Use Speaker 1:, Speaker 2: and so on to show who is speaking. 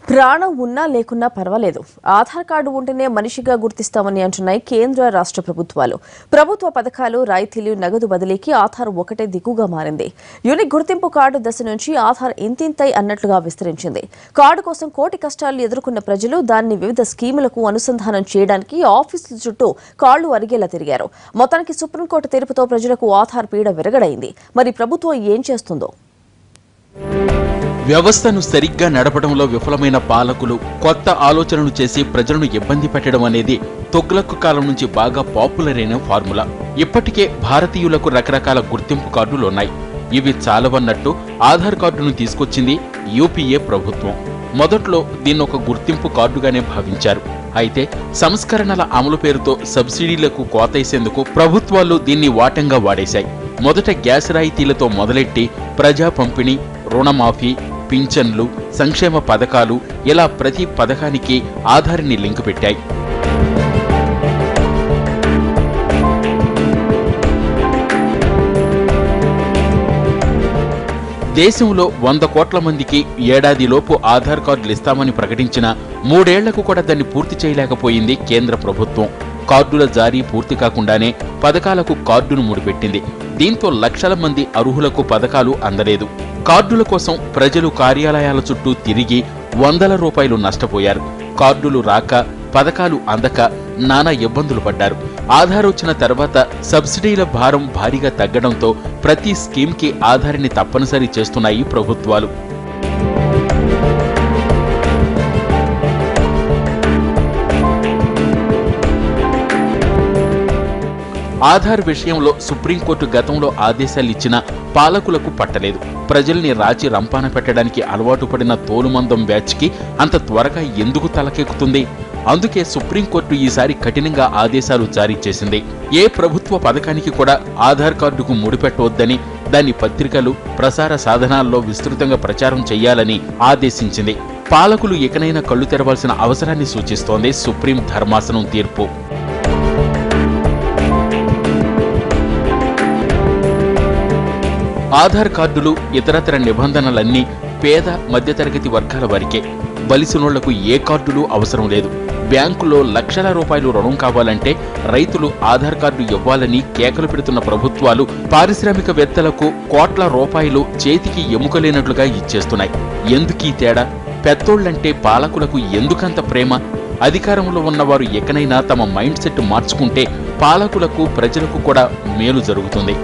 Speaker 1: ప్రాణం ఉన్నా లేకున్నా పర్వాలేదు, ఆధార్ కార్డు ఉంటేనే మనిషిగా గుర్తిస్తామని అంటున్నాయి కేంద్ర రాష్ట్ర ప్రభుత్వాలు. ప్రభుత్వ పథకాలు, రాయితీలు, నగదు బదిలీకి ఆధార్ ఒకటే దిక్కుగా మారింది. యూనిక్ గుర్తింపు కార్డు దశ నుంచి ఆధార్ ఇంతింతై అన్నట్లుగా విస్తరించింది. కార్డు కోసం కోటి కష్టాలు ఎదుర్కొన్న ప్రజలు దాన్ని వివిధ స్కీములకు అనుసంధానం చేయడానికి ఆఫీసుల చుట్టూ కాళ్లు అరిగేలా తిరిగారు. మొత్తానికి సుప్రీంకోర్టు తీర్పుతో ప్రజలకు ఆధార్ పీడ విరగడైంది. మరి ప్రభుత్వం ఏం చేస్తుందో?
Speaker 2: వ్యవస్థను సరిగ్గా నడపడంలో విఫలమైన పాలకులు కొత్త ఆలోచనలు చేసి ప్రజలను ఇబ్బంది పెట్టడం అనేది తొగ్లక్ కాలం నుంచి బాగా పాపులర్ అయిన ఫార్ములా. ఇప్పటికే భారతీయులకు రకరకాల గుర్తింపు కార్డులున్నాయి. ఇవి చాలవన్నట్టు ఆధార్ కార్డును తీసుకొచ్చింది యూపీఏ ప్రభుత్వం. మొదట్లో దీన్ని ఒక గుర్తింపు కార్డుగానే భావించారు. అయితే సంస్కరణల అమలు పేరుతో సబ్సిడీలకు కోతేసేందుకు ప్రభుత్వాలు దీన్ని వాటంగా వాడేశాయి. మొదట గ్యాస్ రాయితీలతో మొదలెట్టి ప్రజా పంపిణీ, రుణమాఫీ, పింఛన్లు, సంక్షేమ పథకాలు, ఇలా ప్రతి పథకానికి ఆధార్ని లింకు పెట్టాయి. దేశంలో 100 కోట్ల మందికి ఏడాదిలోపు ఆధార్ కార్డులు ఇస్తామని ప్రకటించిన 3 ఏళ్లకు కూడా దాన్ని పూర్తి చేయలేకపోయింది కేంద్ర ప్రభుత్వం. కార్డుల జారీ పూర్తి కాకుండానే పథకాలకు కార్డును ముడిపెట్టింది. దీంతో లక్షల మంది అర్హులకు పథకాలు అందలేదు. కార్డుల కోసం ప్రజలు కార్యాలయాల చుట్టూ తిరిగి వందల రూపాయలు నష్టపోయారు. కార్డులు రాక, పథకాలు అందక నానా ఇబ్బందులు పడ్డారు. ఆధార్ వచ్చిన తర్వాత సబ్సిడీల భారం భారీగా తగ్గడంతో ప్రతి స్కీమ్కి ఆధార్ని తప్పనిసరి చేస్తున్నాయి ప్రభుత్వాలు. ఆధార్ విషయంలో సుప్రీంకోర్టు గతంలో ఆదేశాలు ఇచ్చినా పాలకులకు పట్టలేదు. ప్రజల్ని రాచి రంపాన పెట్టడానికి అలవాటు పడిన తోలుమందం బ్యాచ్కి అంత త్వరగా ఎందుకు తలకెక్కుతుంది? అందుకే సుప్రీంకోర్టు ఈసారి కఠినంగా ఆదేశాలు జారీ చేసింది. ఏ ప్రభుత్వ పథకానికి కూడా ఆధార్ కార్డుకు ముడిపెట్టవద్దని, దాని పత్రికలు, ప్రసార సాధనాల్లో విస్తృతంగా ప్రచారం చేయాలని ఆదేశించింది. పాలకులు ఇకనైనా కళ్లు తెరవాల్సిన అవసరాన్ని సూచిస్తోంది సుప్రీం ధర్మాసనం తీర్పు. ఆధార్ కార్డులు, ఇతరతర నిబంధనలన్నీ పేద, మధ్యతరగతి వర్గాల వారికే. బలిసినోళ్లకు ఏ కార్డులు అవసరం లేదు. బ్యాంకులో లక్షల రూపాయలు రుణం కావాలంటే రైతులు ఆధార్ కార్డు ఇవ్వాలని కేకలు పెడుతున్న ప్రభుత్వాలు పారిశ్రామికవేత్తలకు కోట్ల రూపాయలు చేతికి ఎముకలేనట్లుగా ఇచ్చేస్తున్నాయి. ఎందుకీ తేడా? పెద్దోళ్లంటే పాలకులకు ఎందుకంత ప్రేమ? అధికారంలో ఉన్నవారు ఎకనైనా తమ మైండ్ సెట్ మార్చుకుంటే పాలకులకు, ప్రజలకు కూడా మేలు జరుగుతుంది.